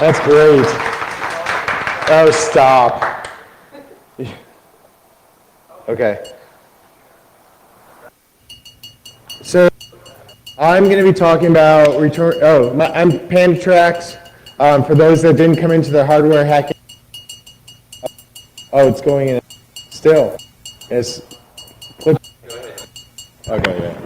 That's great. Oh, stop. Okay. So I'm going to be talking about I'm Pandatrax. For those that didn't come into the hardware hacking. Oh, it's going in still. It's clip. Okay, yeah.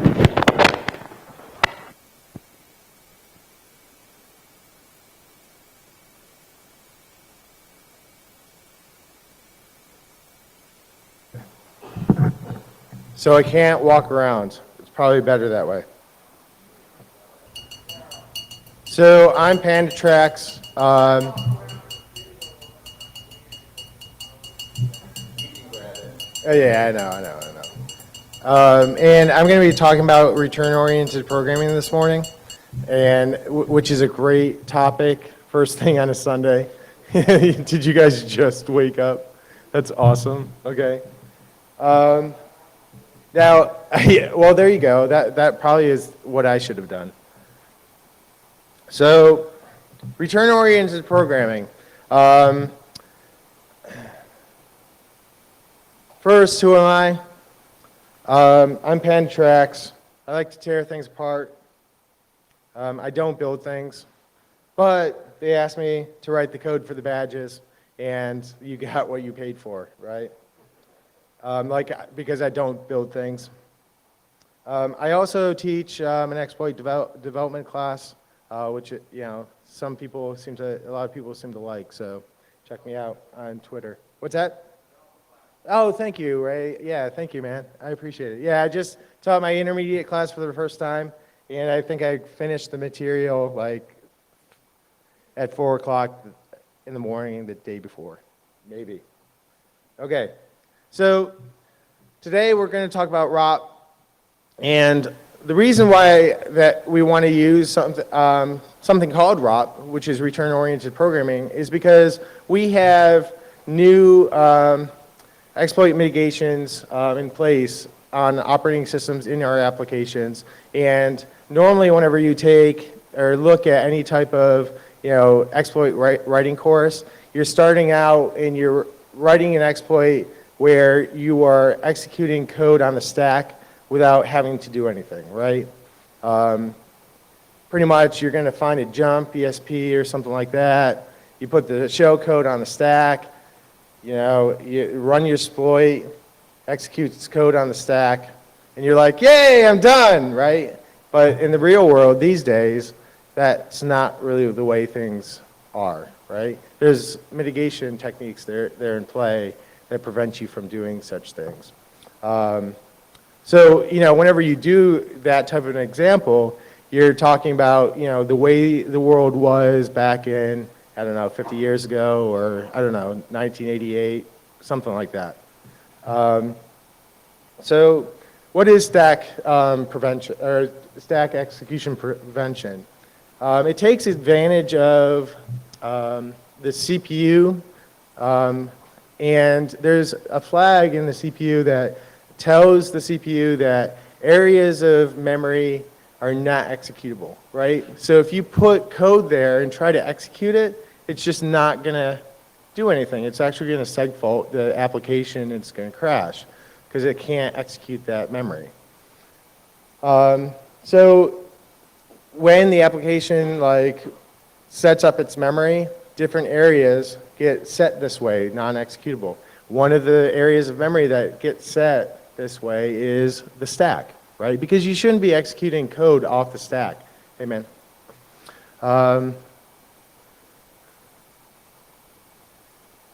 So I can't walk around. It's probably better that way. So I'm Pandatrax. Oh yeah, I know. And I'm going to be talking about return-oriented programming this morning, and which is a great topic. First thing on a Sunday. Did you guys just wake up? That's awesome. Okay. Now, well, there you go. That probably is what I should have done. So, return-oriented programming. First, who am I? I'm Pandatrax. I like to tear things apart. I don't build things, but they asked me to write the code for the badges, and you got what you paid for, right? Because I don't build things. I also teach an exploit development class, which a lot of people seem to like. So check me out on Twitter. What's that? Oh, thank you, Ray. Yeah, thank you, man. I appreciate it. Yeah, I just taught my intermediate class for the first time, and I think I finished the material like at 4 o'clock in the morning the day before, maybe. Okay, so today we're going to talk about ROP, and the reason why that we want to use something called ROP, which is return-oriented programming, is because we have new exploit mitigations in place on operating systems in our applications. And normally whenever you take or look at any type of exploit writing course, you're starting out and you're writing an exploit where you are executing code on the stack without having to do anything, right? Pretty much you're going to find a jump, ESP or something like that. You put the shell code on the stack. You run your exploit, executes code on the stack, and you're like, yay, I'm done, right? But in the real world these days, that's not really the way things are, right? There's mitigation techniques there in play that prevent you from doing such things. So, whenever you do that type of an example, you're talking about, the way the world was back in 50 years ago, or 1988, something like that. So what is stack prevention, or stack execution prevention? It takes advantage of the CPU, and there's a flag in the CPU that tells the CPU that areas of memory are not executable, right? So if you put code there and try to execute it, it's just not going to do anything. It's actually going to segfault the application, and it's going to crash because it can't execute that memory. So when the application sets up its memory, different areas get set this way, non-executable. One of the areas of memory that gets set this way is the stack, right? Because you shouldn't be executing code off the stack. Amen.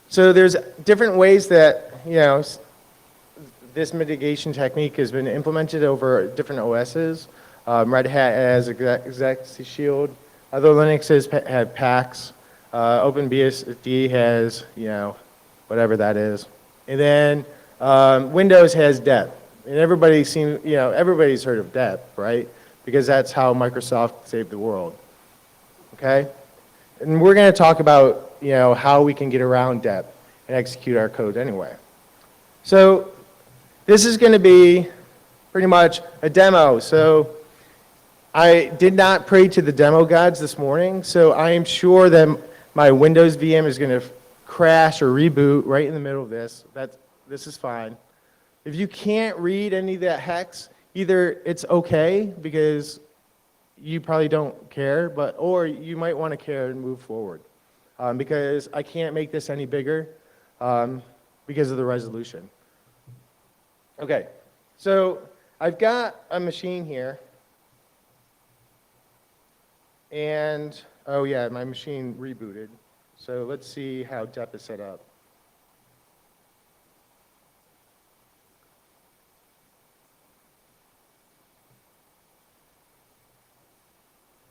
So there's different ways that, this mitigation technique has been implemented over different OSs. Red Hat has Exec Shield. Other Linuxes have PAX. OpenBSD has, whatever that is. And then Windows has DEP. And everybody's heard of DEP, right? Because that's how Microsoft saved the world. Okay? And we're going to talk about how we can get around DEP and execute our code anyway. So this is going to be pretty much a demo. So I did not pray to the demo gods this morning, so I am sure that my Windows VM is going to crash or reboot right in the middle of this. This is fine. If you can't read any of that hex, either it's okay because you probably don't care, or you might want to care and move forward because I can't make this any bigger because of the resolution. Okay, so I've got a machine here, and oh yeah, my machine rebooted. So let's see how DEP is set up.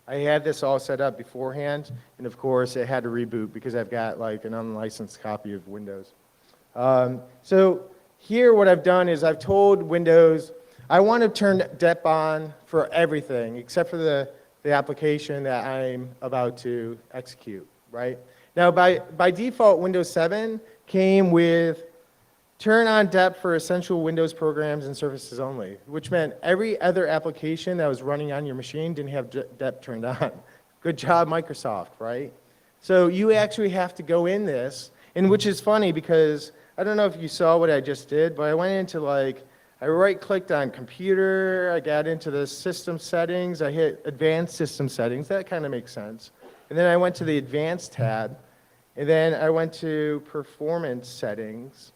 I had this all set up beforehand, and of course it had to reboot because I've got like an unlicensed copy of Windows. So here what I've done is I've told Windows, I want to turn DEP on for everything except for the application that I'm about to execute, right? Now by default, Windows 7 came with turn on DEP for essential Windows programs and services only, which meant every other application that was running on your machine didn't have DEP turned on. Good job, Microsoft, right? So you actually have to go in this, and which is funny because I don't know if you saw what I just did, but I went into I right-clicked on computer, I got into the system settings, I hit advanced system settings, that kind of makes sense. And then I went to the advanced tab, and then I went to performance settings.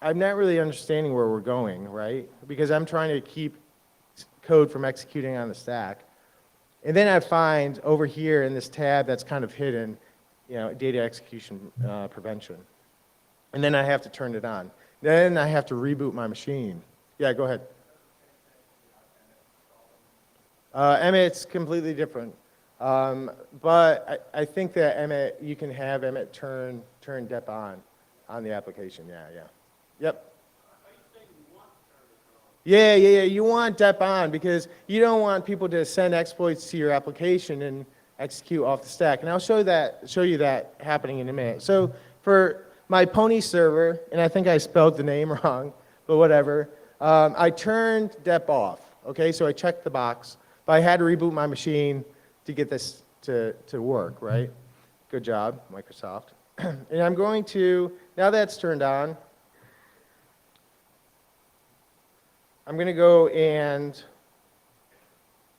I'm not really understanding where we're going, right? Because I'm trying to keep code from executing on the stack. And then I find over here in this tab that's kind of hidden, data execution prevention. And then I have to turn it on. Then I have to reboot my machine. Yeah, go ahead. Emmet's completely different. But I think that Emmet, you can have Emmet turn DEP on the application. Yeah. Yep. Yeah. You want DEP on because you don't want people to send exploits to your application and execute off the stack. And I'll show you that happening in a minute. So for my Pony server, and I think I spelled the name wrong, but whatever, I turned DEP off. Okay, so I checked the box, but I had to reboot my machine to get this to work, right? Good job, Microsoft. And I'm going to, now that's turned on, I'm going to go and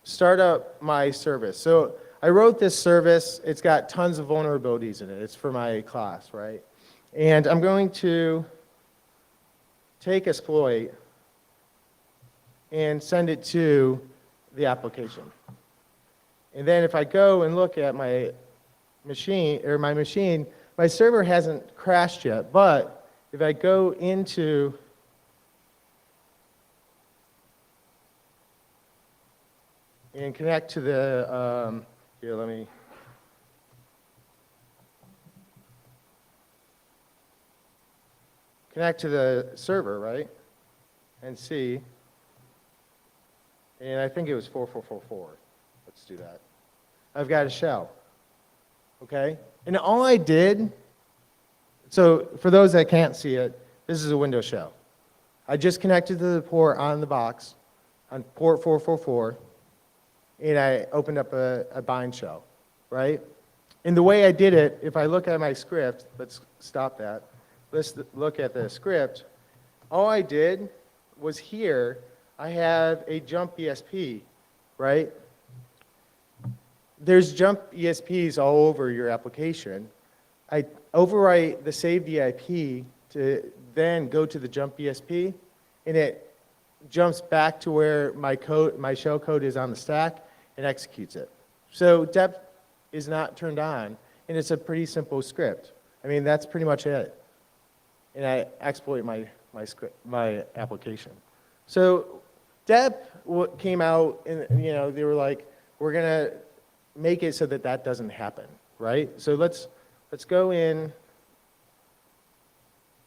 start up my service. So I wrote this service. It's got tons of vulnerabilities in it. It's for my class, right? And I'm going to take exploit and send it to the application. And then if I go and look at my machine, my server hasn't crashed yet, but if I go into and connect to the, here, let me, connect to the server, right, and see, and I think it was 4444. Let's do that. I've got a shell, okay? And all I did, so for those that can't see it, this is a Windows shell. I just connected to the port on the box, on port 444, and I opened up a bind shell, right? And the way I did it, if I look at my script, let's stop that. Let's look at the script. All I did was here, I have a jump ESP, right? There's jump ESPs all over your application. I overwrite the saved EIP to then go to the jump ESP, and it jumps back to where my shell code is on the stack and executes it. So DEP is not turned on, and it's a pretty simple script. I mean, that's pretty much it. And I exploit my application. So DEP came out, and they were like, we're gonna make it so that that doesn't happen, right? So let's go in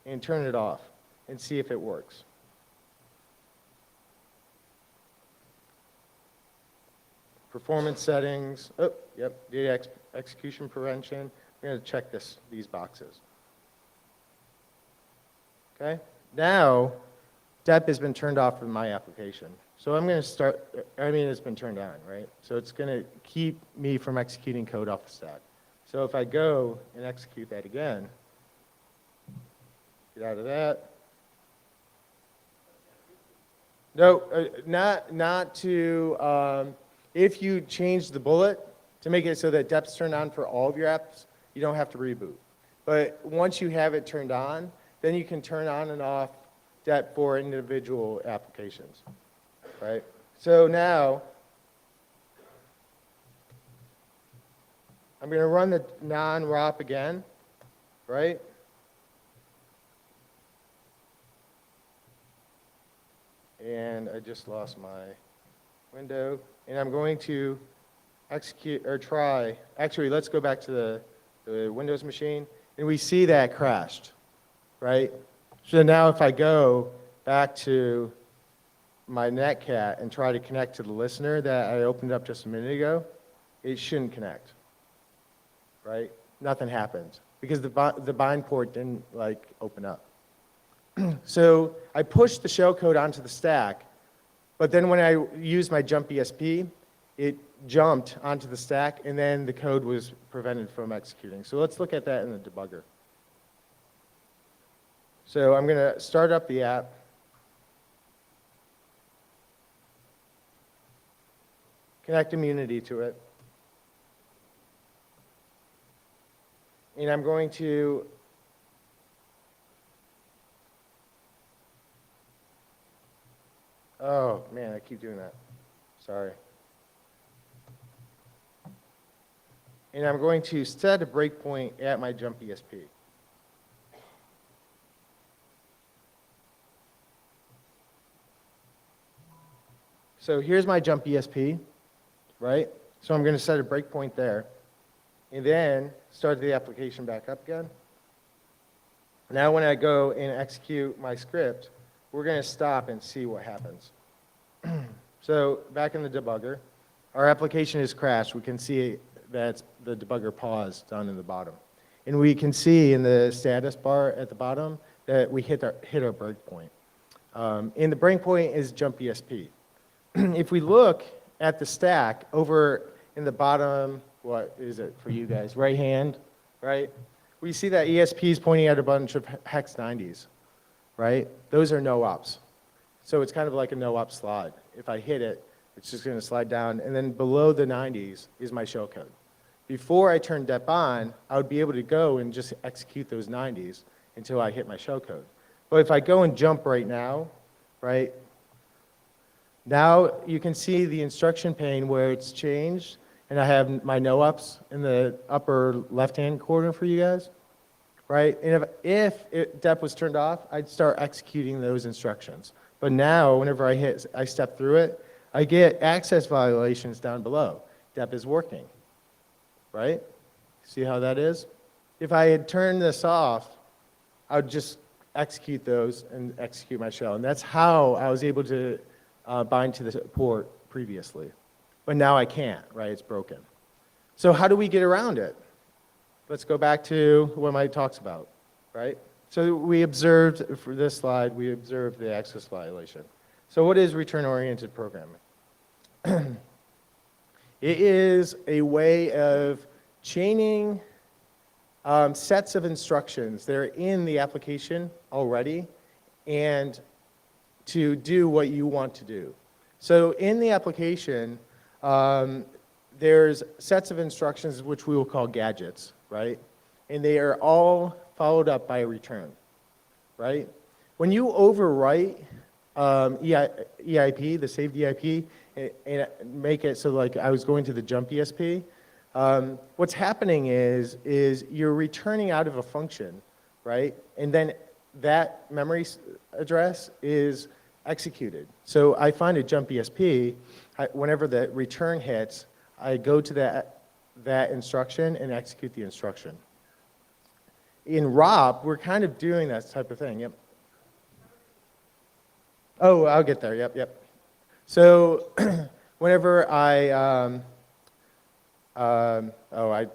and turn it off and see if it works. Performance settings, oh, yep, data execution prevention. We're going to check these boxes. Okay, now DEP has been turned off from my application. So I'm going to start, it's been turned on, right? So it's going to keep me from executing code off the stack. So if I go and execute that again, get out of that. No, not to, if you change the bullet to make it so that depth's turned on for all of your apps, you don't have to reboot. But once you have it turned on, then you can turn on and off depth for individual applications, right? So now, I'm going to run the non-ROP again, right? And I just lost my window. And I'm going to execute or try. Actually, let's go back to the Windows machine. And we see that crashed, right? So now if I go back to my netcat and try to connect to the listener that I opened up just a minute ago, it shouldn't connect, right? Nothing happens because the bind port didn't like open up. So I pushed the shellcode onto the stack, but then when I used my jump ESP, it jumped onto the stack, and then the code was prevented from executing. So let's look at that in the debugger. So I'm going to start up the app. Connect immunity to it. And I'm going to oh, man, I keep doing that. Sorry. And I'm going to set a breakpoint at my jump ESP. So here's my jump ESP, right? So I'm going to set a breakpoint there, and then start the application back up again. Now when I go and execute my script, we're going to stop and see what happens. So back in the debugger, our application is crashed. We can see that the debugger paused down in the bottom. And we can see in the status bar at the bottom that we hit our breakpoint. And the breakpoint is jump ESP. If we look at the stack over in the bottom, what is it for you guys? Right hand, right? We see that ESP is pointing at a bunch of hex 90s, right? Those are no ops. So it's kind of like a no op slide. If I hit it, it's just going to slide down. And then below the 90s is my shellcode. Before I turn dep on, I would be able to go and just execute those 90s until I hit my shellcode. But if I go and jump right now, right? Now you can see the instruction pane where it's changed, and I have my no-ops in the upper left-hand corner for you guys, right? And if dep was turned off, I'd start executing those instructions. But now, whenever I step through it, I get access violations down below. Dep is working, right? See how that is? If I had turned this off, I would just execute those and execute my shell. And that's how I was able to bind to the port previously. But now I can't, right? It's broken. So how do we get around it? Let's go back to what Mike talks about, right? So we observed, for this slide, we observed the access violation. So what is return-oriented programming? It is a way of chaining sets of instructions that are in the application already and to do what you want to do. So in the application, there's sets of instructions which we will call gadgets, right? And they are all followed up by a return, right? When you overwrite EIP, the saved EIP, and make it so like I was going to the jump ESP, what's happening is you're returning out of a function, right? And then that memory address is executed. So I find a jump ESP, whenever the return hits, I go to that instruction and execute the instruction. In ROP, we're kind of doing that type of thing, yep. Oh, I'll get there, yep. So whenever I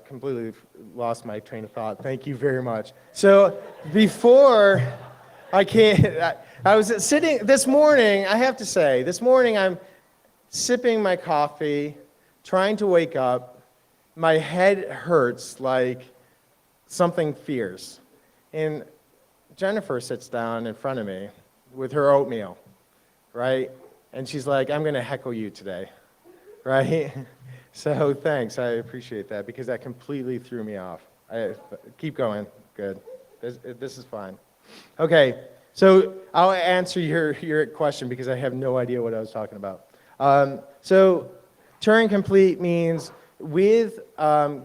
completely lost my train of thought. Thank you very much. So before I was sitting, this morning, I have to say, this morning I'm sipping my coffee, trying to wake up. my head hurts like something fierce. And Jennifer sits down in front of me with her oatmeal, right? And she's like, I'm going to heckle you today, right? So thanks, I appreciate that, because that completely threw me off. Keep going, good. This is fine. Okay, so I'll answer your question because I have no idea what I was talking about. So Turing complete means with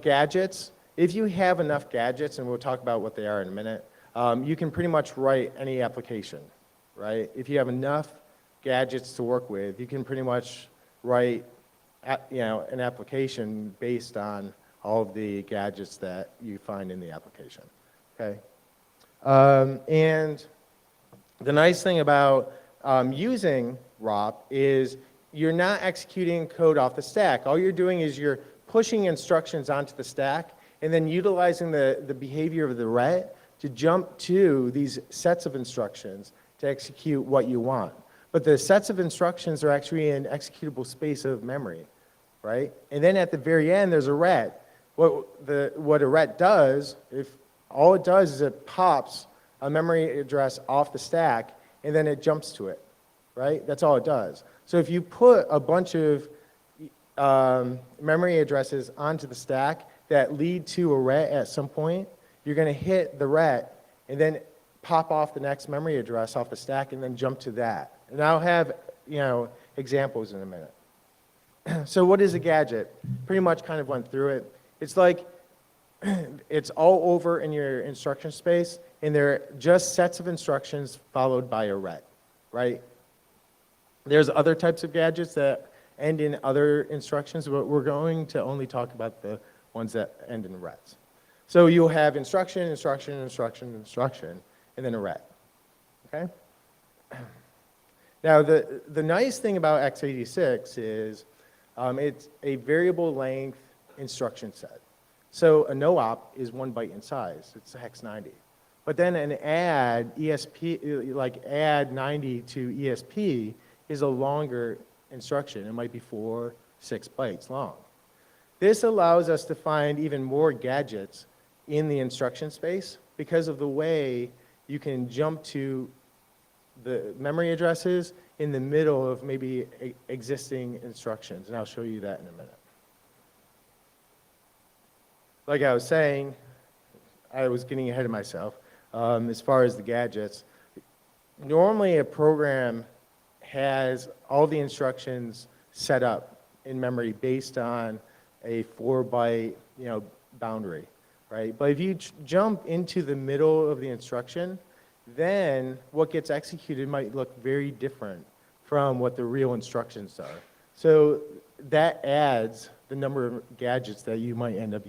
gadgets, if you have enough gadgets, and we'll talk about what they are in a minute, you can pretty much write any application, right? If you have enough gadgets to work with, you can pretty much write an application based on all of the gadgets that you find in the application, okay? And the nice thing about using ROP is you're not executing code off the stack. All you're doing is you're pushing instructions onto the stack and then utilizing the behavior of the ret to jump to these sets of instructions to execute what you want. But the sets of instructions are actually in executable space of memory, right? And then at the very end, there's a ret. What a ret does, all it does is it pops a memory address off the stack, and then it jumps to it, right? That's all it does. So if you put a bunch of memory addresses onto the stack that lead to a ret at some point, you're going to hit the ret and then pop off the next memory address off the stack and then jump to that. And I'll have examples in a minute. So what is a gadget? Pretty much kind of went through it. It's like it's all over in your instruction space, and they're just sets of instructions followed by a ret, right? There's other types of gadgets that end in other instructions, but we're going to only talk about the ones that end in rets. So you'll have instruction, instruction, instruction, instruction, and then a ret, okay? Now, the nice thing about x86 is it's a variable length instruction set. So a no-op is 1 byte in size. It's a hex 90. But then an add ESP, like add 90 to ESP, is a longer instruction. It might be 4, 6 bytes long. This allows us to find even more gadgets in the instruction space because of the way you can jump to the memory addresses in the middle of maybe existing instructions, and I'll show you that in a minute. Like I was saying, I was getting ahead of myself. As far as the gadgets, normally a program has all the instructions set up in memory based on a 4-byte boundary, right? But if you jump into the middle of the instruction, then what gets executed might look very different from what the real instructions are. So that adds the number of gadgets that you might end up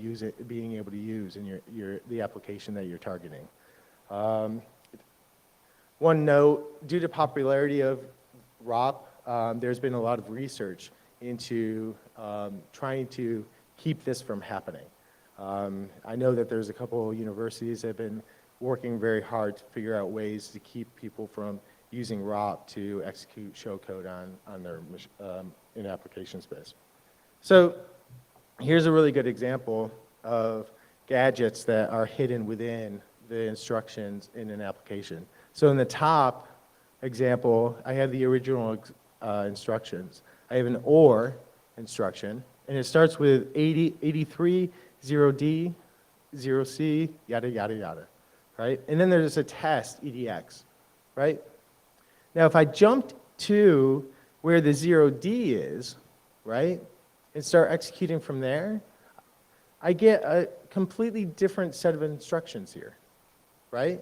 being able to use in the application that you're targeting. One note, due to popularity of ROP, there's been a lot of research into trying to keep this from happening. I know that there's a couple of universities that have been working very hard to figure out ways to keep people from using ROP to execute shellcode on their in application space. So here's a really good example of gadgets that are hidden within the instructions in an application. So in the top example, I have the original instructions. I have an OR instruction, and it starts with 83, 0D, 0C, yada, yada, yada, right? And then there's a test, EDX, right? Now, if I jumped to where the 0D is, right, and start executing from there, I get a completely different set of instructions here, right?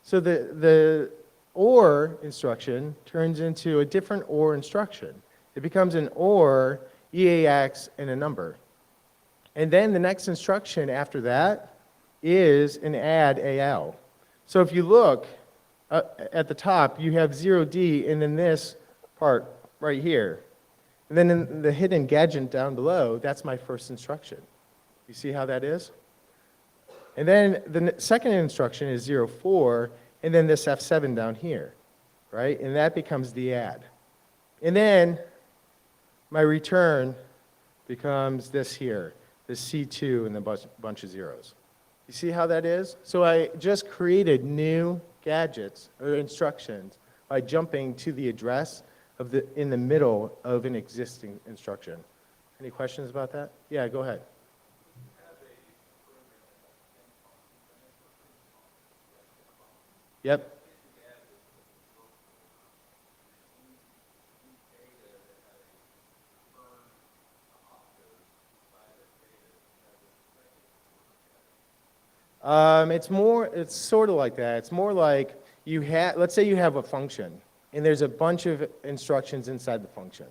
So the OR instruction turns into a different OR instruction. It becomes an OR, EAX, and a number. And then the next instruction after that is an add AL. So if you look at the top, you have 0D, and then this part right here. And then in the hidden gadget down below, that's my first instruction. You see how that is? And then the second instruction is 04, and then this F7 down here, right? And that becomes the add. And then my return becomes this here. the C2, and the bunch of zeros. You see how that is? So I just created new gadgets or instructions by jumping to the address of in the middle of an existing instruction. Any questions about that? Yeah, go ahead. Yep. It's sort of like that. It's more like let's say you have a function, and there's a bunch of instructions inside the function,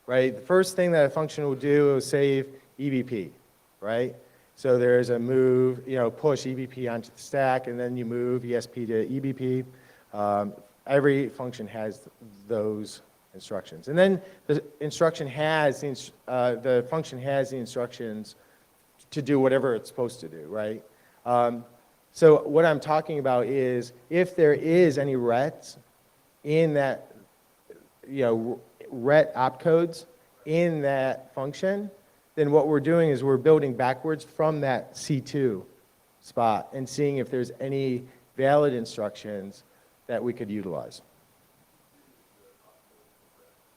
right? The first thing that a function will do is save EBP, right? So there's a move, push EBP onto the stack, and then you move ESP to EBP. Every function has those instructions. And then the function has the instructions to do whatever it's supposed to do, right? So what I'm talking about is if there is any rets in that, ret opcodes in that function, then what we're doing is we're building backwards from that C2 spot and seeing if there's any valid instructions that we could utilize.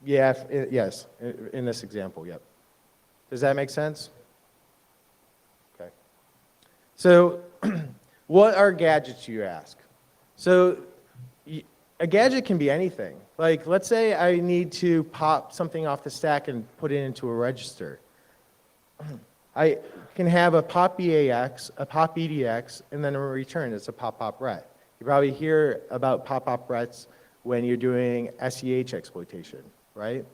Yeah, yes, in this example, yep. Does that make sense? Okay. So what are gadgets, you ask? So a gadget can be anything. Like, let's say I need to pop something off the stack and put it into a register. I can have a pop EAX, a pop EDX, and then a return. It's a pop-pop ret. You probably hear about pop-pop rets when you're doing SEH exploitation, right?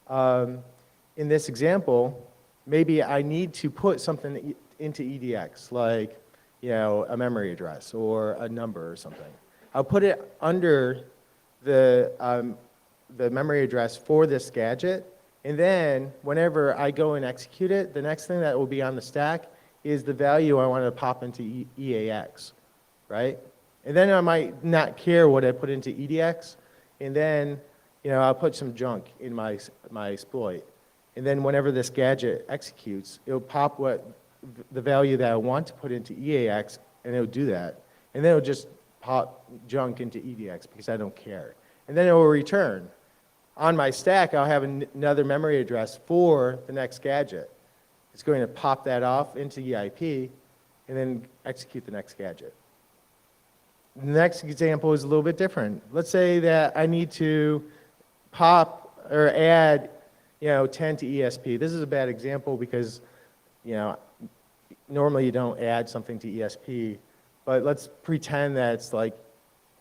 In this example, maybe I need to put something into EDX, like a memory address or a number or something. I'll put it under the memory address for this gadget, and then whenever I go and execute it, the next thing that will be on the stack is the value I want to pop into EAX, right? And then I might not care what I put into EDX, and then I'll put some junk in my exploit. And then whenever this gadget executes, it'll pop the value that I want to put into EAX, and it'll do that. And then it'll just pop junk into EDX because I don't care. And then it will return. On my stack, I'll have another memory address for the next gadget. It's going to pop that off into EIP and then execute the next gadget. The next example is a little bit different. Let's say that I need to pop or add 10 to ESP. This is a bad example because normally you don't add something to ESP, but let's pretend that it's like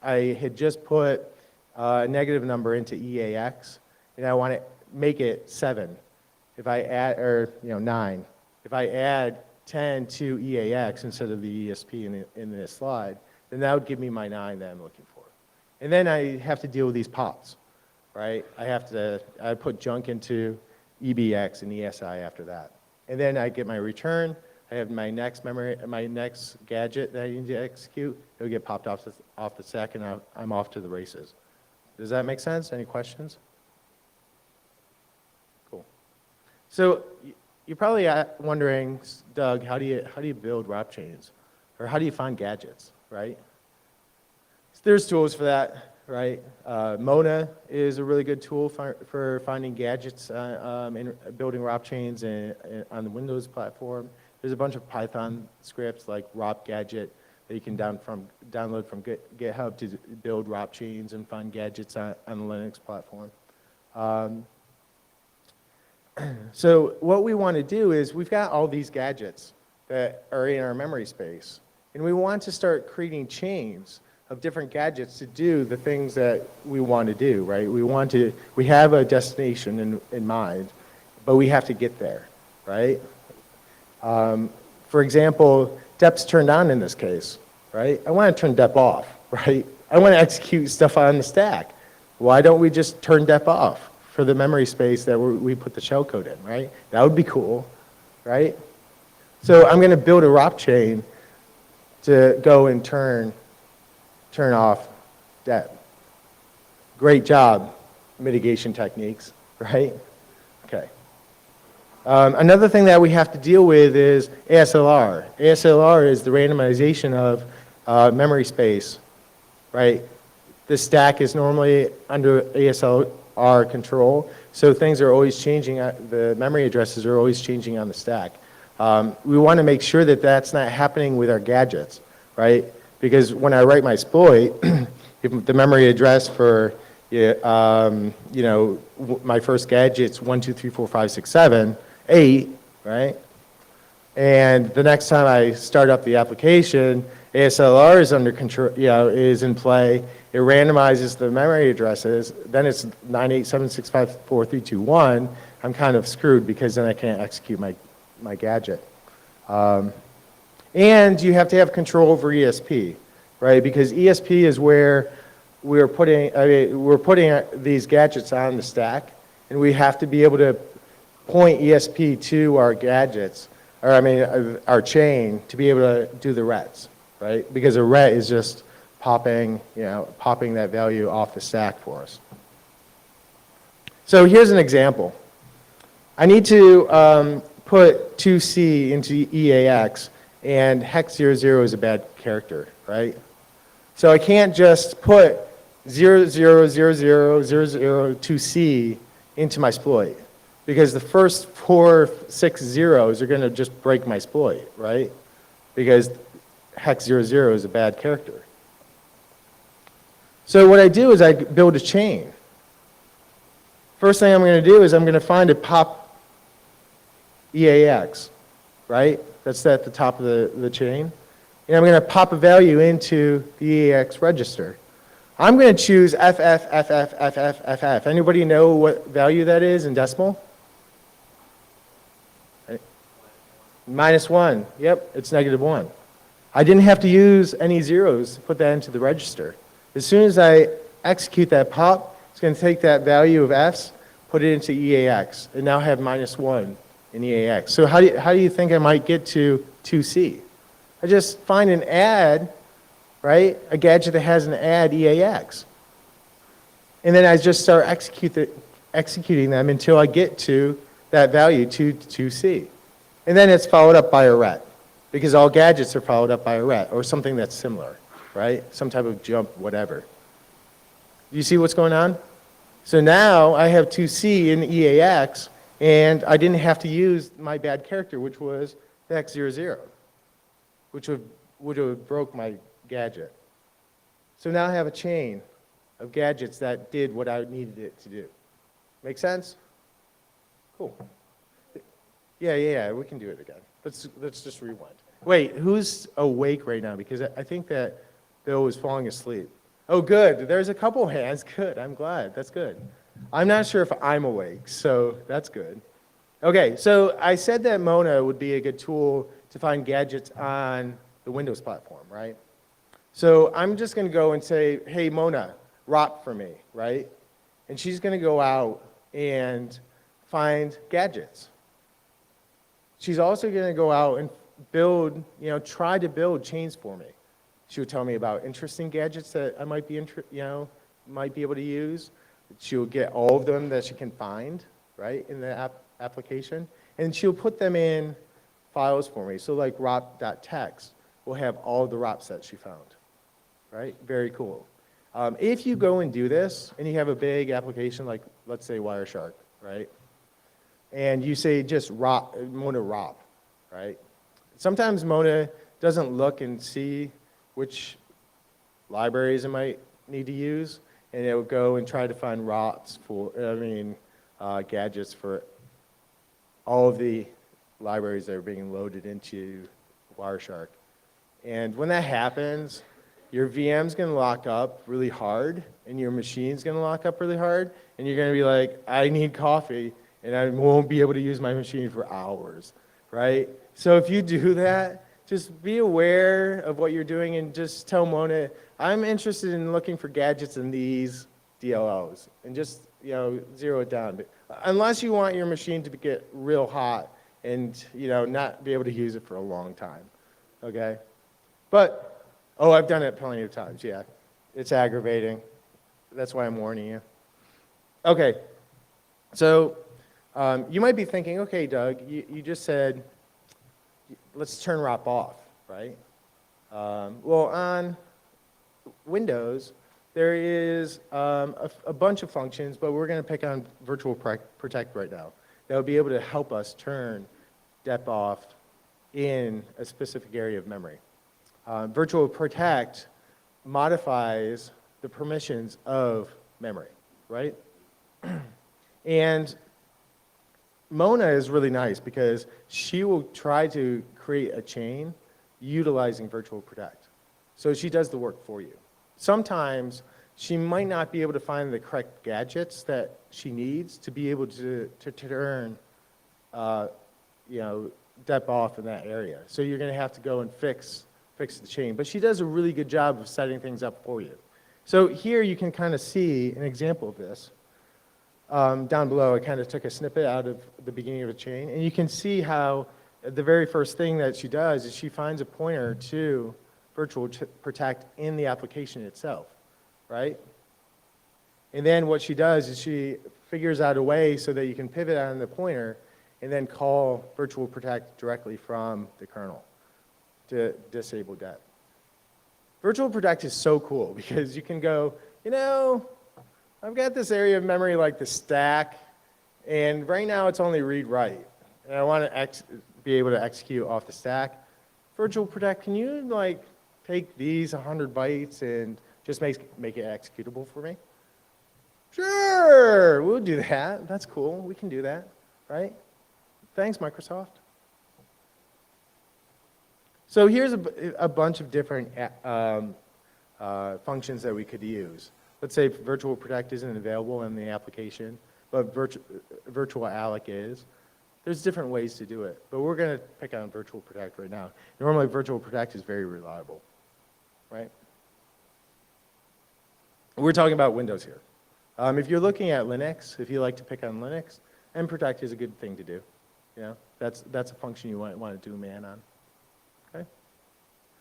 I had just put a negative number into EAX, and I want to make it 7. If I add, or 9. If I add 10 to EAX instead of the ESP in this slide, then that would give me my 9 that I'm looking for. And then I have to deal with these pops, right? I put junk into EBX and ESI after that. And then I get my return. I have my next gadget that I need to execute. It'll get popped off the stack, and I'm off to the races. Does that make sense? Any questions? Cool. So you're probably wondering, Doug, how do you build ROP chains, or how do you find gadgets, right? So there's tools for that, right? Mona is a really good tool for finding gadgets and building ROP chains on the Windows platform. There's a bunch of Python scripts like ROP gadget that you can download from GitHub to build ROP chains and find gadgets on the Linux platform. So what we want to do is we've got all these gadgets that are in our memory space, and we want to start creating chains of different gadgets to do the things that we want to do, right? We have a destination in mind, but we have to get there, right? For example, DEP's turned on in this case, right? I want to turn DEP off, right? I want to execute stuff on the stack. Why don't we just turn DEP off for the memory space that we put the shellcode in, right? That would be cool, right? So I'm going to build a ROP chain to go and turn off DEP. Great job, mitigation techniques, right? Okay. Another thing that we have to deal with is ASLR. ASLR is the randomization of memory space, right? The stack is normally under ASLR control, so things are always changing. The memory addresses are always changing on the stack. We want to make sure that that's not happening with our gadgets, right? Because when I write my exploit, if the memory address for my first gadget's 1, 2, 3, 4, 5, 6, 7, 8, right? And the next time I start up the application, ASLR is under control, is in play. It randomizes the memory addresses. Then it's 987654321. I'm kind of screwed because then I can't execute my gadget. And you have to have control over ESP, right? Because ESP is where we're putting these gadgets on the stack, and we have to be able to point ESP to our gadgets, our chain, to be able to do the rets, right? Because a ret is just popping that value off the stack for us. So here's an example. I need to put 2C into EAX, and hex 00 is a bad character, right? So I can't just put 00000002C into my exploit, because the first 4, 6 zeros are going to just break my exploit, right? Because hex 00 is a bad character. So what I do is I build a chain. First thing I'm going to do is I'm going to find a pop EAX, right? That's at the top of the chain. And I'm going to pop a value into the EAX register. I'm going to choose FF. Anybody know what value that is in decimal? -1. Yep, it's -1. I didn't have to use any zeros to put that into the register. As soon as I execute that pop, it's going to take that value of F's, put it into EAX, and now have -1 in EAX. So how do you think I might get to 2C? I just find an add, right? A gadget that has an add EAX. And then I just start executing them until I get to that value, 2C. And then it's followed up by a ret, because all gadgets are followed up by a ret, or something that's similar, right? Some type of jump, whatever. You see what's going on? So now I have 2C in EAX, and I didn't have to use my bad character, which was the hex 00, which would have broke my gadget. So now I have a chain of gadgets that did what I needed it to do. Make sense? Cool. Yeah, we can do it again. Let's just rewind. Wait, who's awake right now? Because I think that Bill was falling asleep. Oh, good. There's a couple hands. Good. I'm glad. That's good. I'm not sure if I'm awake, so that's good. Okay, so I said that Mona would be a good tool to find gadgets on the Windows platform, right? So I'm just going to go and say, hey, Mona, ROP for me, right? And she's going to go out and find gadgets. She's also going to go out and build, try to build chains for me. She would tell me about interesting gadgets that I might be, might be able to use. She'll get all of them that she can find, right, in the application. And she'll put them in files for me. So like ROP.txt will have all the ROPs that she found, right? Very cool. If you go and do this, and you have a big application like, let's say, Wireshark, right? And you say just Mona ROP, right? Sometimes Mona doesn't look and see which libraries it might need to use, and it will go and try to find ROPs for, gadgets for all of the libraries that are being loaded into Wireshark. And when that happens, your VM's going to lock up really hard, and your machine's going to lock up really hard, and you're going to be like, I need coffee, and I won't be able to use my machine for hours, right? So if you do that, just be aware of what you're doing and just tell Mona, I'm interested in looking for gadgets in these DLLs, and just zero it down. But unless you want your machine to get real hot and not be able to use it for a long time, okay? But, I've done it plenty of times, yeah. It's aggravating. That's why I'm warning you. Okay, so You might be thinking, okay, Doug, you just said, let's turn ROP off, right? Well, on Windows, there is a bunch of functions, but we're going to pick on Virtual Protect right now. That will be able to help us turn DEP off in a specific area of memory. Virtual Protect modifies the permissions of memory, right? And Mona is really nice because she will try to create a chain utilizing Virtual Protect. So she does the work for you. Sometimes she might not be able to find the correct gadgets that she needs to be able to turn DEP off in that area. So you're going to have to go and fix the chain. But she does a really good job of setting things up for you. So here you can kind of see an example of this. Down below, I kind of took a snippet out of the beginning of a chain. And you can see how the very first thing that she does is she finds a pointer to Virtual Protect in the application itself, right? And then what she does is she figures out a way so that you can pivot on the pointer and then call Virtual Protect directly from the kernel to disable DEP. Virtual Protect is so cool because you can go, I've got this area of memory like the stack, and right now it's only read-write. And I want to be able to execute off the stack. Virtual Protect, can you take these 100 bytes and just make it executable for me? Sure, we'll do that. That's cool. We can do that, right? Thanks, Microsoft. So here's a bunch of different functions that we could use. Let's say Virtual Protect isn't available in the application, but Virtual Alloc is. There's different ways to do it, but we're going to pick on Virtual Protect right now. Normally, Virtual Protect is very reliable, right? We're talking about Windows here. If you're looking at Linux, if you like to pick on Linux, mprotect is a good thing to do. That's a function you want to do man on. Okay.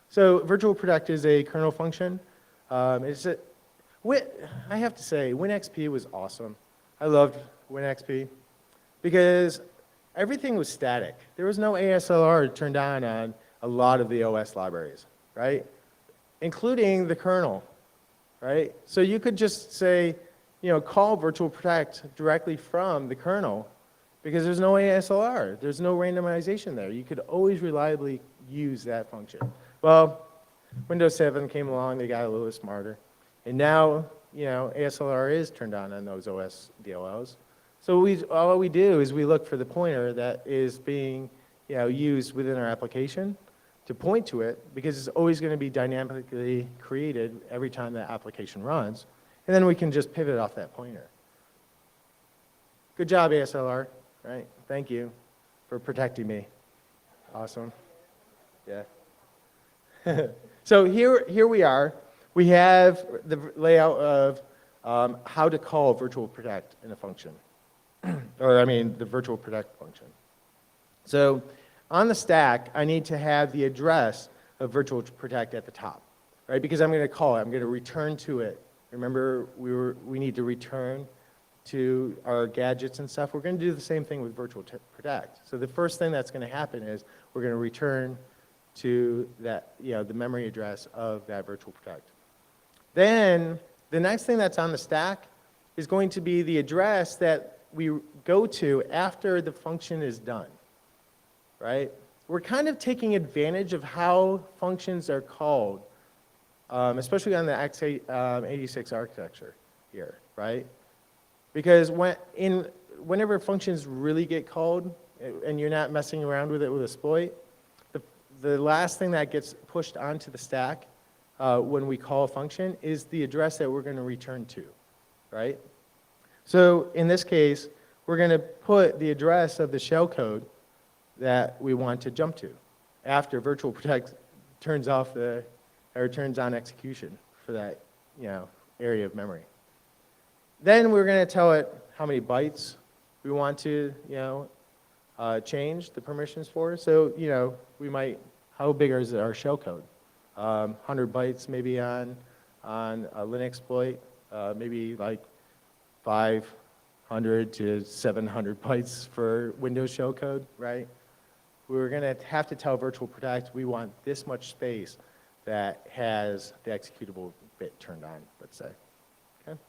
So Virtual Protect is a kernel function. I have to say, WinXP was awesome. I loved WinXP because everything was static. There was no ASLR turned on a lot of the OS libraries, right? Including the kernel, right? So you could just say, call Virtual Protect directly from the kernel because there's no ASLR. There's no randomization there. You could always reliably use that function. Well, Windows 7 came along. They got a little smarter. And now, ASLR is turned on those OS DLLs. So all we do is we look for the pointer that is being used within our application to point to it because it's always going to be dynamically created every time that application runs. And then we can just pivot off that pointer. Good job, ASLR. Right? Thank you for protecting me. Awesome. Yeah. So here we are. We have the layout of how to call Virtual Protect in a function. The Virtual Protect function. So on the stack, I need to have the address of Virtual Protect at the top, right? Because I'm going to call it. I'm going to return to it. Remember, we need to return to our gadgets and stuff. We're going to do the same thing with Virtual Protect. So the first thing that's going to happen is we're going to return to that, the memory address of that Virtual Protect. Then the next thing that's on the stack is going to be the address that we go to after the function is done, right? We're kind of taking advantage of how functions are called, especially on the x86 architecture here, right? Because whenever functions really get called and you're not messing around with it with exploit, the last thing that gets pushed onto the stack when we call a function is the address that we're going to return to, right? So in this case, we're going to put the address of the shellcode that we want to jump to after Virtual Protect turns on execution for that area of memory. Then we're going to tell it how many bytes we want to change the permissions for. So we might, how big is our shellcode? 100 bytes maybe on a Linux exploit, maybe like 500 100 to 700 bytes for Windows shellcode, right? We're going to have to tell Virtual Protect we want this much space that has the executable bit turned on, let's say. Okay?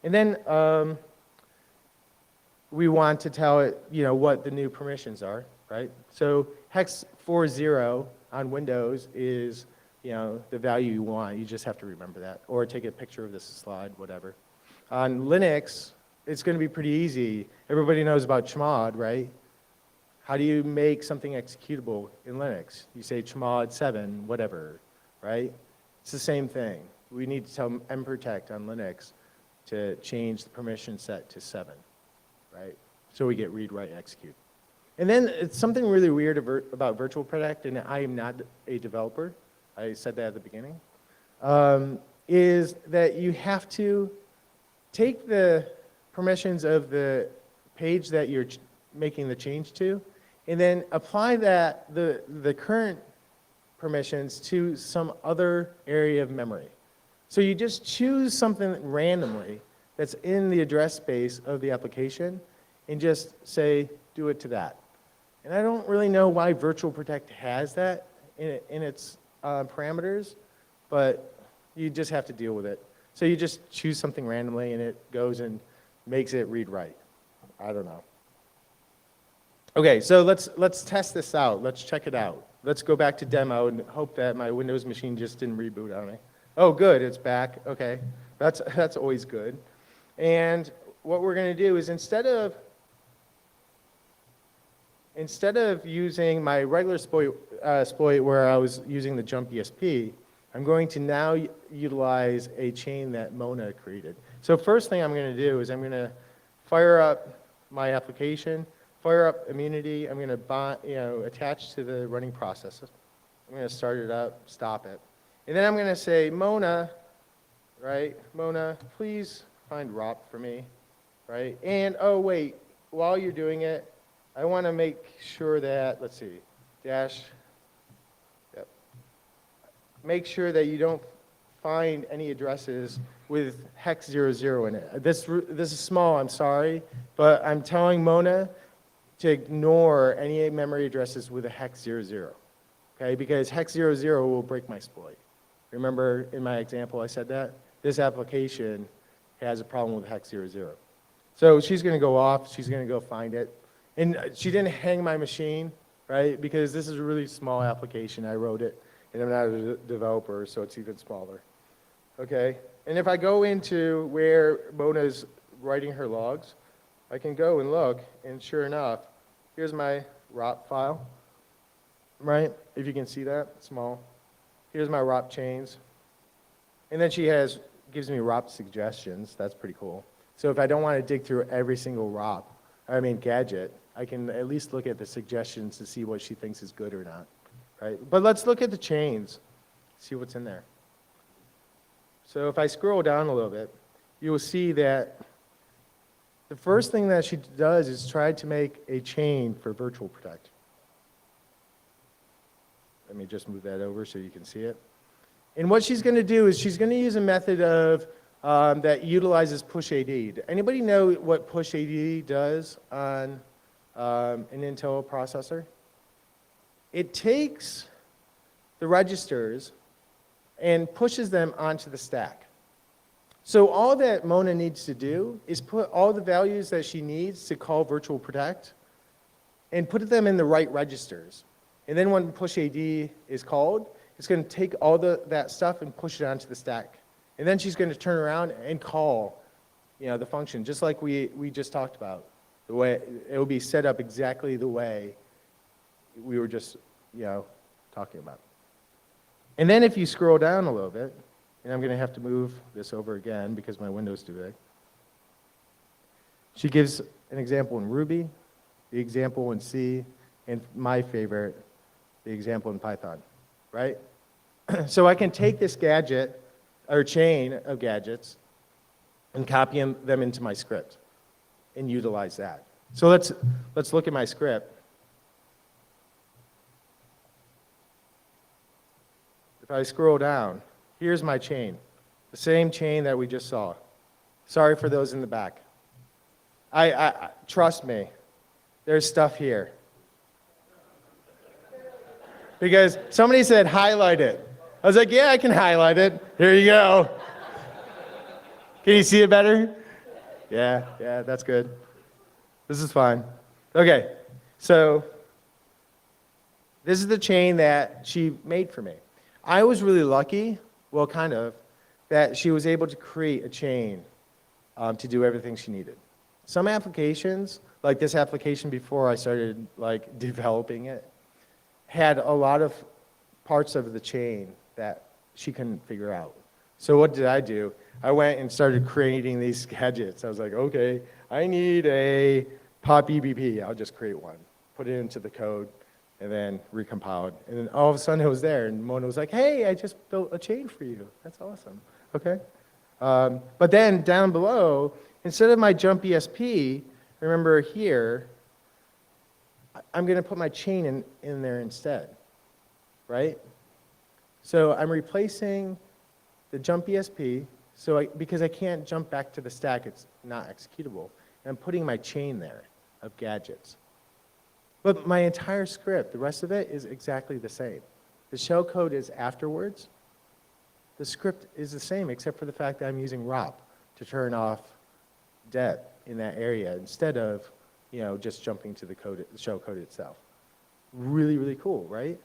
And then we want to tell it, what the new permissions are, right? So hex 40 on Windows is, the value you want. You just have to remember that, or take a picture of this slide, whatever. On Linux, it's going to be pretty easy. Everybody knows about chmod, right? How do you make something executable in Linux? You say chmod 7, whatever, right? It's the same thing. We need to tell mprotect on Linux to change the permission set to 7, right? So we get read, write, execute. And then it's something really weird about Virtual Protect, and I am not a developer. I said that at the beginning, is that you have to take the permissions of the page that you're making the change to, and then apply the current permissions to some other area of memory. So you just choose something randomly that's in the address space of the application and just say, do it to that. And I don't really know why Virtual Protect has that in its parameters, but you just have to deal with it. So you just choose something randomly and it goes and makes it read-write. I don't know. Okay, so let's test this out. Let's check it out. Let's go back to demo and hope that my Windows machine just didn't reboot on me. Oh, good, it's back. Okay, that's always good. And what we're going to do is instead of using my regular exploit where I was using the jump ESP, I'm going to now utilize a chain that Mona created. So first thing I'm going to do is I'm going to fire up my application, fire up immunity. I'm going to attach to the running process. I'm going to start it up, stop it. And then I'm going to say, Mona, right? Mona, please find ROP for me, right? And, oh, wait, while you're doing it, I want to make sure that, let's see, dash, yep. Make sure that you don't find any addresses with hex 00 in it. This is small, I'm sorry, but I'm telling Mona to ignore any memory addresses with a hex 00, okay? Because hex 00 will break my exploit. Remember in my example I said that? This application has a problem with hex 00. So she's going to go off, she's going to go find it. And she didn't hang my machine, right? Because this is a really small application. I wrote it, and I'm not a developer, so it's even smaller. Okay? And if I go into where Mona's writing her logs, I can go and look, and sure enough, here's my ROP file, right? If you can see that, small. Here's my ROP chains. And then she gives me ROP suggestions. That's pretty cool. So if I don't want to dig through every single gadget, I can at least look at the suggestions to see what she thinks is good or not, right? But let's look at the chains, see what's in there. So if I scroll down a little bit, you will see that the first thing that she does is try to make a chain for Virtual Protect. Let me just move that over so you can see it. And what she's going to do is she's going to use a method of that utilizes push-AD. Anybody know what push-AD does on an Intel processor? It takes the registers and pushes them onto the stack. So all that Mona needs to do is put all the values that she needs to call Virtual Protect and put them in the right registers. And then when push-AD is called, it's going to take all that stuff and push it onto the stack. And then she's going to turn around and call, the function, just like we just talked about. The way it will be set up exactly the way we were just, talking about. And then if you scroll down a little bit, and I'm going to have to move this over again because my window's too big. She gives an example in Ruby, the example in C, and my favorite, the example in Python, right? So I can take this gadget or chain of gadgets and copy them into my script and utilize that. So let's look at my script. If I scroll down, here's my chain, the same chain that we just saw. Sorry for those in the back. Trust me, there's stuff here. Because somebody said highlight it. I was like, yeah, I can highlight it. Here you go. Can you see it better? Yeah, that's good. This is fine. Okay, so this is the chain that she made for me. I was really lucky, well, kind of, that she was able to create a chain to do everything she needed. Some applications, like this application before I started like developing it, had a lot of parts of the chain that she couldn't figure out. So what did I do? I went and started creating these gadgets. I was like, okay, I need a pop EBP. I'll just create one, put it into the code, and then recompile it. And then all of a sudden it was there, and Mona was like, hey, I just built a chain for you. That's awesome. Okay. But then down below, instead of my jump ESP, remember here, I'm going to put my chain in there instead, right? So I'm replacing the jump ESP, because I can't jump back to the stack, it's not executable. And I'm putting my chain there of gadgets. But my entire script, the rest of it is exactly the same. The shell code is afterwards. The script is the same, except for the fact that I'm using ROP to turn off depth in that area instead of just jumping to the shell code itself. Really, really cool, right?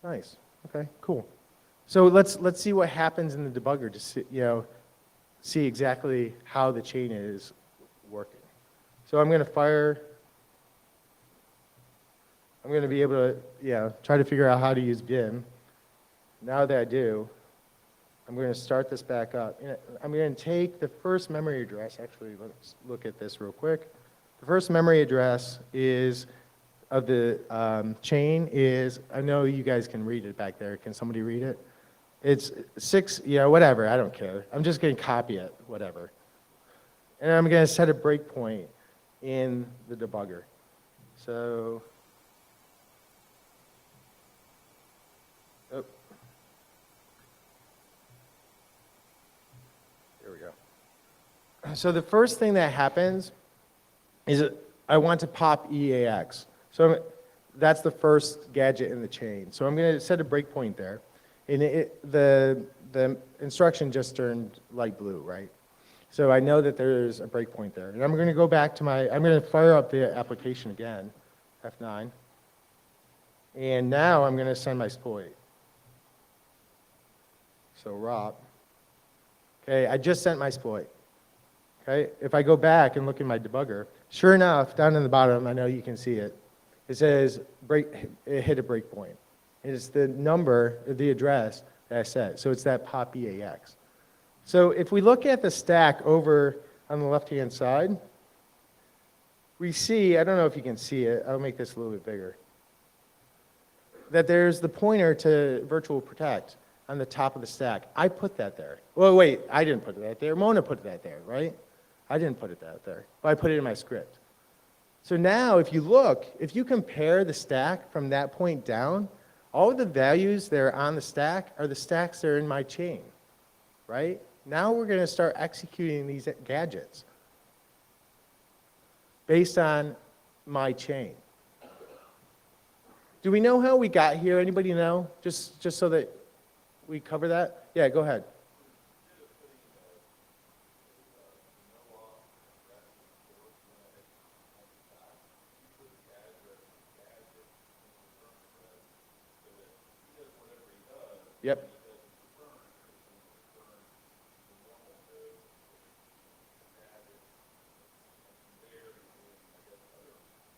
Nice. Okay, cool. So let's see what happens in the debugger to see exactly how the chain is working. So I'm going to I'm going to be able to try to figure out how to use Vim. Now that I do, I'm going to start this back up. I'm going to take the first memory address. Actually, let's look at this real quick. The first memory address of the chain is, I know you guys can read it back there. Can somebody read it? It's 6, whatever, I don't care. I'm just going to copy it, whatever. And I'm going to set a breakpoint in the debugger. So, there we go. So the first thing that happens is I want to pop EAX. So that's the first gadget in the chain. So I'm going to set a breakpoint there. And the instruction just turned light blue, right? So I know that there's a breakpoint there. And I'm going to go back to I'm going to fire up the application again, F9. And now I'm going to send my exploit. So ROP. Okay, I just sent my exploit. Okay, if I go back and look in my debugger, sure enough, down in the bottom, I know you can see it, it says it hit a breakpoint. It's the number, the address that I set. So it's that pop EAX. So if we look at the stack over on the left-hand side, we see, I don't know if you can see it, I'll make this a little bit bigger, that there's the pointer to virtual protect on the top of the stack. I put that there. Well, wait, I didn't put that there. Mona put that there, right? I didn't put that there, but I put it in my script. So now if you look, if you compare the stack from that point down, all of the values that are on the stack are the stacks that are in my chain, right? Now we're going to start executing these gadgets based on my chain. Do we know how we got here? Anybody know? Just so that we cover that? Yeah, go ahead. Yep.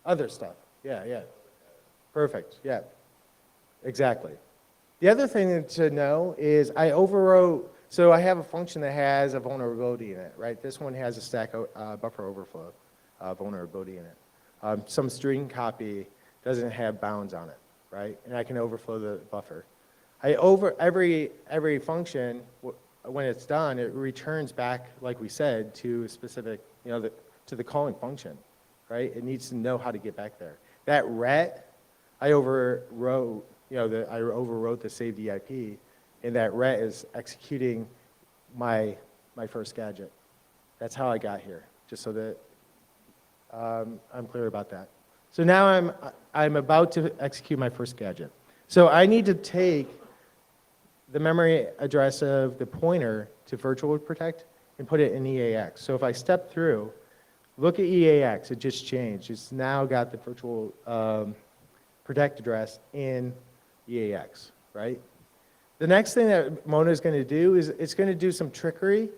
Other stuff. Yeah. Perfect. Yeah. Exactly. The other thing to know is I overwrote, so I have a function that has a vulnerability in it, right? This one has a stack buffer overflow vulnerability in it. Some string copy doesn't have bounds on it, right? And I can overflow the buffer. Every function, when it's done, it returns back, like we said, to a specific, to the calling function, right? It needs to know how to get back there. That ret, I overwrote the saved EIP, and that ret is executing my first gadget. That's how I got here, just so that I'm clear about that. So now I'm about to execute my first gadget. So I need to take the memory address of the pointer to virtual protect and put it in EAX. So if I step through, look at EAX, it just changed. It's now got the virtual protect address in EAX, right? The next thing that Mona is going to do is it's going to do some trickery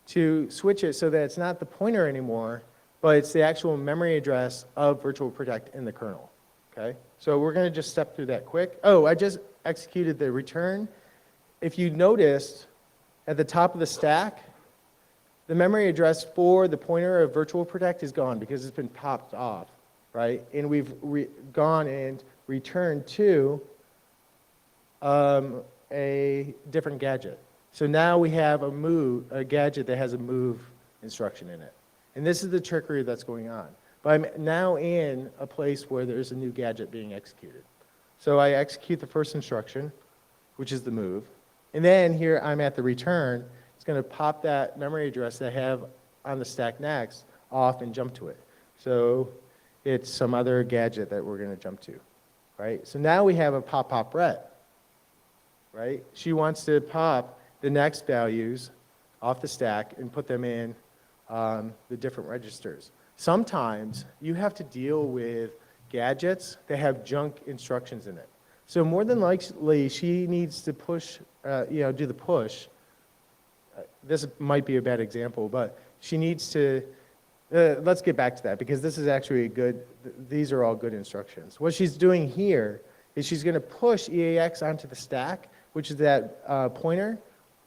to switch it so that it's not the pointer anymore, but it's the actual memory address of virtual protect in the kernel, okay? So we're going to just step through that quick. Oh, I just executed the return. If you noticed, at the top of the stack, the memory address for the pointer of virtual protect is gone because it's been popped off, right? And we've gone and returned to a different gadget. So now we have a gadget that has a move instruction in it. And this is the trickery that's going on. But I'm now in a place where there's a new gadget being executed. So I execute the first instruction, which is the move. And then here I'm at the return. It's going to pop that memory address that I have on the stack next off and jump to it. So it's some other gadget that we're going to jump to, right? So now we have a pop ret, right? She wants to pop the next values off the stack and put them in the different registers. Sometimes you have to deal with gadgets that have junk instructions in it. So more than likely, she needs to push, do the push. This might be a bad example, but she needs to, let's get back to that because this is actually these are all good instructions. What she's doing here is she's going to push EAX onto the stack, which is that pointer,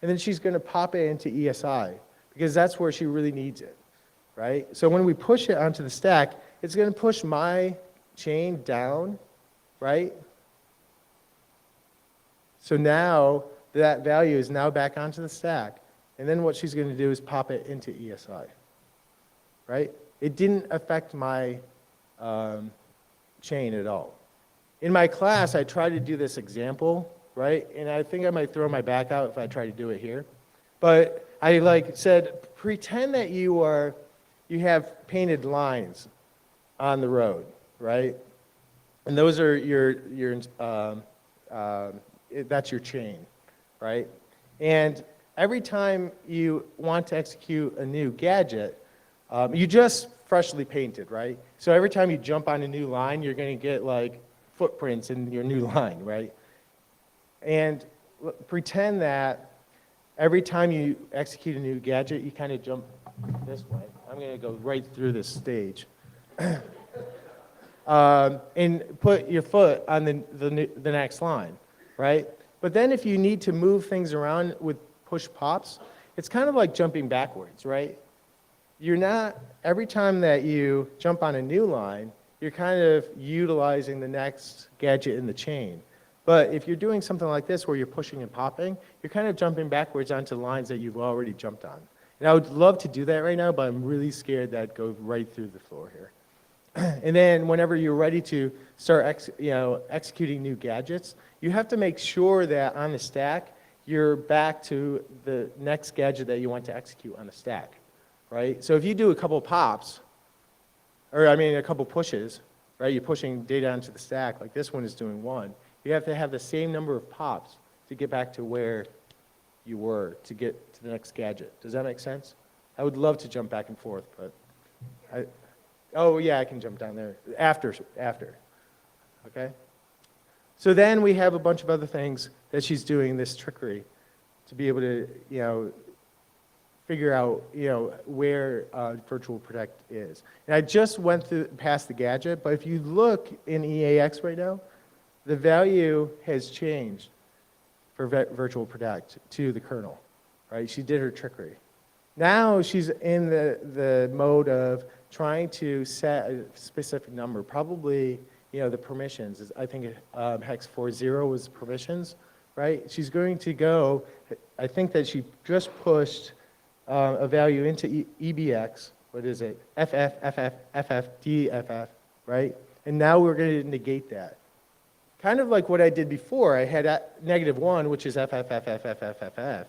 and then she's going to pop it into ESI because that's where she really needs it, right? So when we push it onto the stack, it's going to push my chain down, right? So now that value is now back onto the stack, and then what she's going to do is pop it into ESI, right? It didn't affect my chain at all. In my class, I tried to do this example, right? And I think I might throw my back out if I try to do it here. But I said, pretend that you have painted lines on the road, right? And those are that's your chain, right? And every time you want to execute a new gadget, you just freshly painted, right? So every time you jump on a new line, you're going to get like footprints in your new line, right? And pretend that every time you execute a new gadget, you kind of jump this way. I'm going to go right through this stage. And put your foot on the next line, right? But then if you need to move things around with push pops, it's kind of like jumping backwards, right? You're not, every time that you jump on a new line, you're kind of utilizing the next gadget in the chain. But if you're doing something like this where you're pushing and popping, you're kind of jumping backwards onto lines that you've already jumped on. And I would love to do that right now, but I'm really scared that I'd go right through the floor here. And then whenever you're ready to start executing new gadgets, you have to make sure that on the stack, you're back to the next gadget that you want to execute on the stack, right? So if you do a couple pops, or I mean a couple pushes, right? You're pushing data onto the stack, like this one is doing one. You have to have the same number of pops to get back to where you were to get to the next gadget. Does that make sense? I would love to jump back and forth, but oh yeah, I can jump down there after, okay? So then we have a bunch of other things that she's doing this trickery to be able to, figure out, where virtual protect is. And I just went past the gadget, but if you look in EAX right now, the value has changed for virtual protect to the kernel, right? She did her trickery. Now she's in the mode of trying to set a specific number, probably, the permissions. I think hex 40 was permissions, right? She's going to go, I think that she just pushed a value into EBX, what is it? FF, DFF, right? And now we're going to negate that. Kind of like what I did before. I had -1, which is FFFFFFF,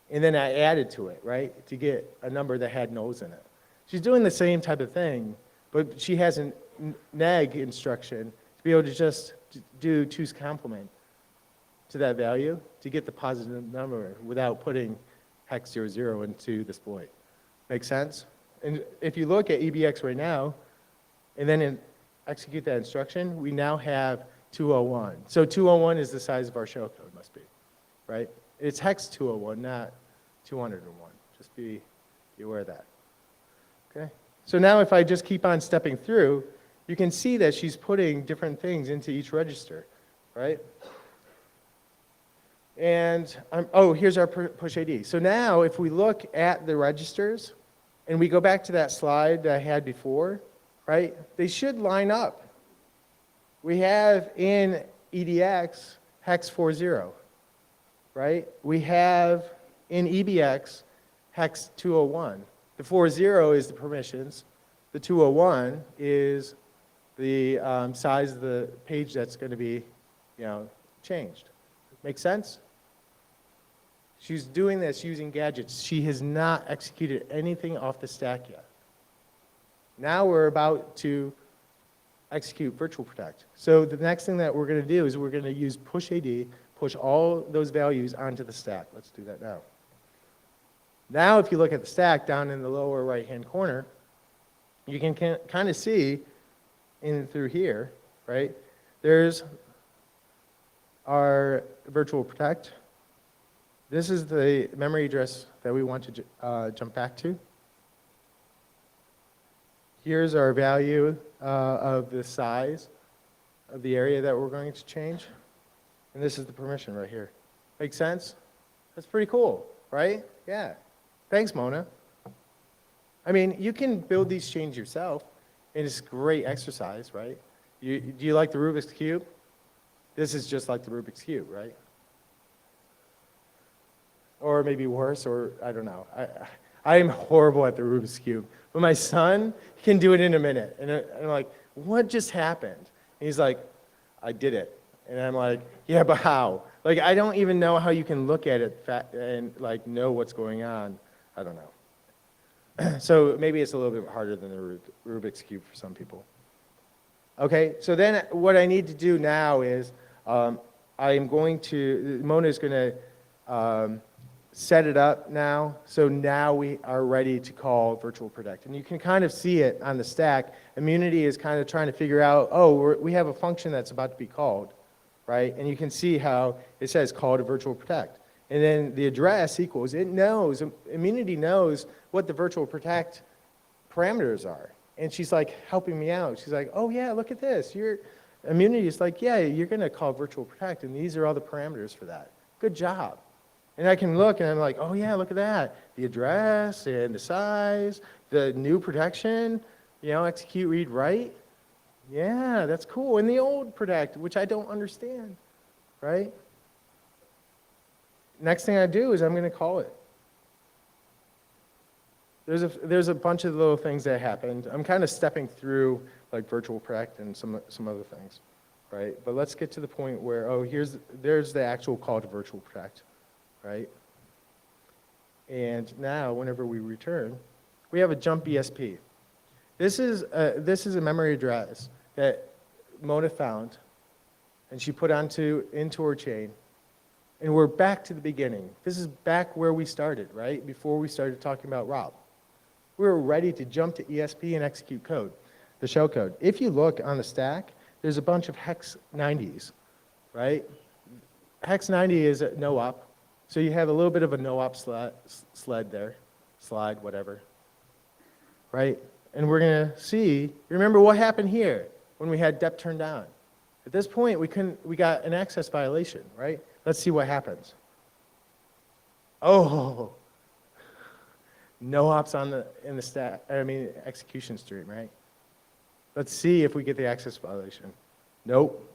and then I added to it, right, to get a number that had no's in it. She's doing the same type of thing, But she has a neg instruction to be able to just do choose complement to that value to get the positive number without putting hex 00 into the exploit. Make sense? And if you look at EBX right now, and then execute that instruction, we now have 201. So 201 is the size of our shellcode, must be, right? It's hex 201, not 201. Just be aware of that. Okay? So now if I just keep on stepping through, you can see that she's putting different things into each register, right? And, oh, here's our push AD. So now if we look at the registers, and we go back to that slide that I had before, right? They should line up. We have in EDX hex 40, right? We have in EBX hex 201. The 40 is the permissions. The 201 is the size of the page that's going to be, changed. Make sense? She's doing this using gadgets. She has not executed anything off the stack yet. Now we're about to execute virtual protect. So the next thing that we're going to do is we're going to use push AD, push all those values onto the stack. Let's do that now. Now if you look at the stack down in the lower right-hand corner, you can kind of see in through here, right? There's our virtual protect. This is the memory address that we want to jump back to. Here's our value of the size of the area that we're going to change. And this is the permission right here. Make sense? That's pretty cool, right? Yeah. Thanks, Mona. I mean, you can build these chains yourself, and it's great exercise, right? Do you like the Rubik's Cube? This is just like the Rubik's Cube, right? Or maybe worse, or I don't know. I am horrible at the Rubik's Cube. But my son can do it in a minute. And I'm like, what just happened? And he's like, I did it. And I'm like, yeah, but how? Like, I don't even know how you can look at it and like know what's going on. I don't know. So maybe it's a little bit harder than the Rubik's Cube for some people. Okay, so then what I need to do now is Mona is going to set it up now, so now we are ready to call virtual protect. And you can kind of see it on the stack. Immunity is kind of trying to figure out, oh, we have a function that's about to be called, right? And you can see how it says call to virtual protect. And then the address equals, Immunity knows what the virtual protect parameters are. And she's like helping me out. She's like, oh yeah, look at this. Immunity is like, yeah, you're going to call virtual protect, and these are all the parameters for that. Good job. And I can look, and I'm like, oh yeah, look at that. The address and the size, the new protection, execute, read, write. Yeah, that's cool. And the old protect, which I don't understand, right? Next thing I do is I'm going to call it. There's a bunch of little things that happened. I'm kind of stepping through like virtual protect and some other things, right? But let's get to the point where, there's the actual call to virtual protect, right? And now whenever we return, we have a jump ESP. This is a memory address that Mona found, and she put into her chain. And we're back to the beginning. This is back where we started, right? Before we started talking about ROP. We were ready to jump to ESP and execute code, the shell code. If you look on the stack, there's a bunch of hex 90s, right? Hex 90 is a no-op. So you have a little bit of a no-op slide there, whatever, right? And we're going to see, remember what happened here when we had dep turned on. At this point, we got an access violation, right? Let's see what happens. Oh, no ops in the execution stream, right? Let's see if we get the access violation. Nope.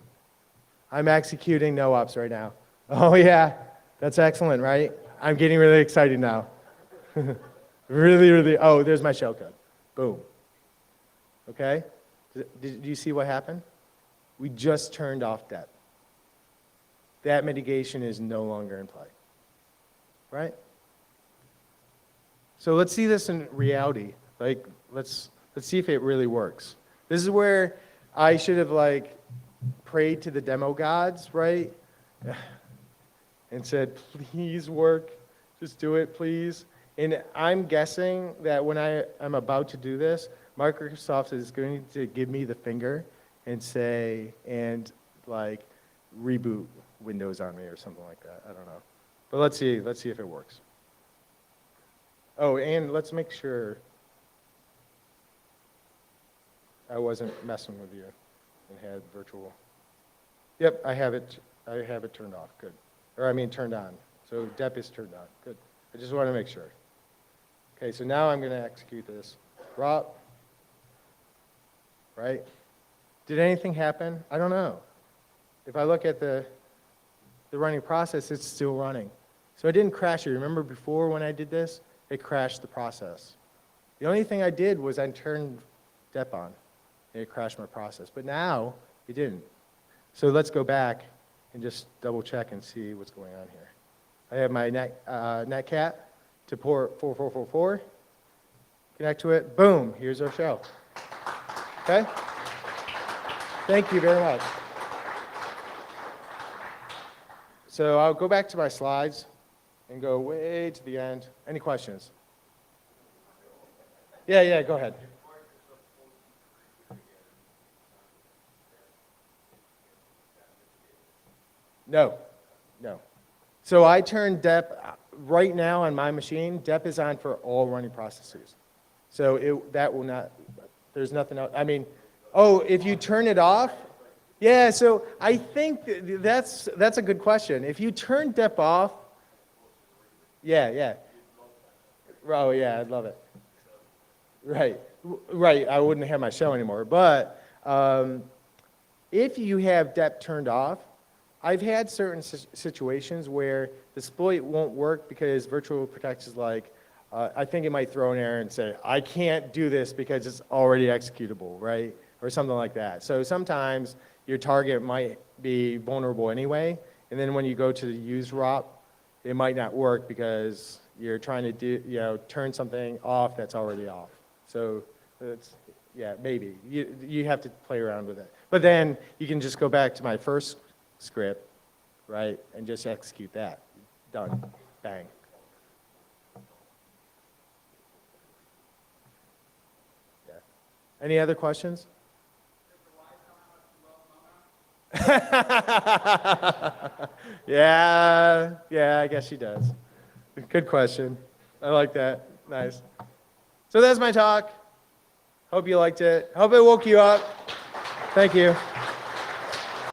I'm executing no ops right now. Oh yeah, that's excellent, right? I'm getting really excited now. Really, oh, there's my shellcode. Boom. Okay? Did you see what happened? We just turned off dep. That mitigation is no longer in play, right? So let's see this in reality. Like, let's Let's see if it really works. This is where I should have like prayed to the demo gods, right? And said, please work, just do it, please. And I'm guessing that when I'm about to do this, Microsoft is going to give me the finger and say, and like reboot Windows on me or something like that. I don't know. But let's see if it works. Oh, and let's make sure I wasn't messing with you and had virtual. Yep, I have it turned off. Good. Or I mean turned on. So DEP is turned on. Good. I just want to make sure. Okay, so now I'm going to execute this. ROP. Right? Did anything happen? I don't know. If I look at the running process, it's still running. So I didn't crash it. Remember before when I did this, it crashed the process. The only thing I did was I turned DEP on, and it crashed my process. But now, it didn't. So let's go back and just double check and see what's going on here. I have my netcat to port 4444. Connect to it. Boom, here's our show. Okay? Thank you very much. So I'll go back to my slides and go way to the end. Any questions? Yeah, go ahead. No. So I turned DEP, right now on my machine, DEP is on for all running processes. So that will not, there's nothing else. I mean, oh, if you turn it off? Yeah, so I think that's a good question. If you turn DEP off, yeah. Oh, yeah, I'd love it. Right, I wouldn't have my show anymore. But if you have DEP turned off, I've had certain situations where the exploit won't work because Virtual Protect is like, I think it might throw an error and say, I can't do this because it's already executable, right? Or something like that. So sometimes your target might be vulnerable anyway, and then when you go to the use ROP, it might not work because you're trying to turn something off that's already off. So it's, yeah, maybe. You have to play around with it. But then you can just go back to my first script, right, and just execute that. Done. Bang. Yeah. Any other questions? Yeah, I guess she does. Good question. I like that. Nice. So that's my talk. Hope you liked it. Hope it woke you up. Thank you.